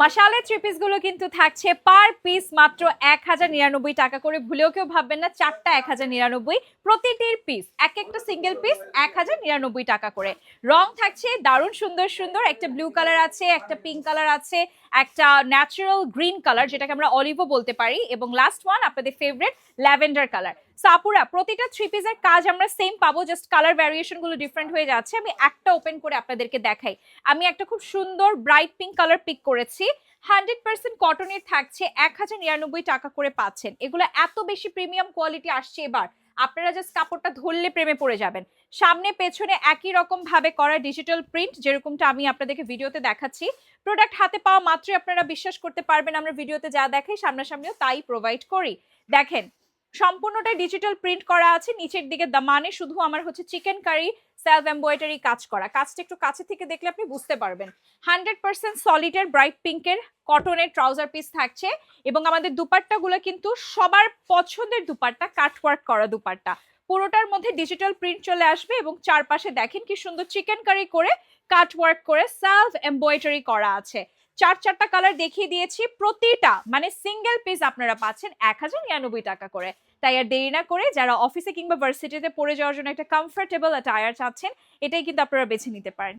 মাশাআল্লাহ three piece গুলো কিন্তু থাকছে পার পিস মাত্র 1099 টাকা করে। ভুলেও কেউ ভাববেন না চারটা 1099, প্রতিটির পিস এক একটা সিঙ্গেল পিস 1099 টাকা করে। রং থাকছে দারুণ সুন্দর সুন্দর, একটা ব্লু কালার আছে, একটা পিঙ্ক কালার আছে, একটা ন্যাচারাল গ্রিন কালার যেটাকে আমরা অলিভও বলতে পারি, এবং লাস্ট ওয়ান আপনাদের ফেভারিট ল্যাভেন্ডার কালার। সো আপুরা প্রতিটা থ্রি পিসের কাজ আমরা সেম পাবো, জাস্ট কালার ভ্যারিয়েশন গুলো ডিফারেন্ট হয়ে যাচ্ছে। আমি একটা ওপেন করে আপনাদেরকে দেখাই। আমি একটা খুব সুন্দর ব্রাইট পিঙ্ক কালার পিক করেছি, 100% কটনের থাকছে, 1099 টাকা করে পাচ্ছেন। এগুলো এত বেশি প্রিমিয়াম কোয়ালিটি আসছে এবার, আপনারা জাস্ট কাপড়টা ধরলে প্রেমে পড়ে যাবেন। সামনে পেছনে একই রকম ভাবে করা ডিজিটাল প্রিন্ট, যেরকমটা আমি আপনাদেরকে ভিডিওতে দেখাচ্ছি। প্রোডাক্ট হাতে পাওয়া মাত্রই আপনারা বিশ্বাস করতে পারবেন আমরা ভিডিওতে যা দেখাই সামনাসামনিও তাই প্রোভাইড করি। দেখেন সম্পূর্ণটা ডিজিটাল প্রিন্ট করা আছে, নিচের দিকে দামানে শুধু আমার হচ্ছে চিকেন কারি সেলফ এমব্রয়ডারি কাজ করা। কাজটা একটু কাছে থেকে দেখলে আপনি বুঝতে পারবেন। 100% সলিডের ব্রাইট পিঙ্কের কটনের ট্রাউজার পিস থাকছে, এবং আমাদের দুপাট্টাগুলো কিন্তু সবার পছন্দের দুপাট্টা, কাটওয়ার্ক করা দুপাট্টা। পুরোটার মধ্যে ডিজিটাল প্রিন্ট চলে আসবে, এবং চারপাশে দেখেন কি সুন্দর চিকেন কারি করে কাটওয়ার্ক করে সেলফ এমব্রয়ডারি করা আছে। চারটা কালার দেখিয়ে দিয়েছি, প্রতিটা মানে সিঙ্গেল পিস আপনারা পাচ্ছেন 1099 টাকা করে। তাই আর দেরি না করে যারা অফিসে কিংবা ভার্সিটিতে পড়ে যাওয়ার জন্য একটা কমফোর্টেবল অ্যাটায়ার চাচ্ছেন, এটাই কিন্তু আপনারা বেছে নিতে পারেন।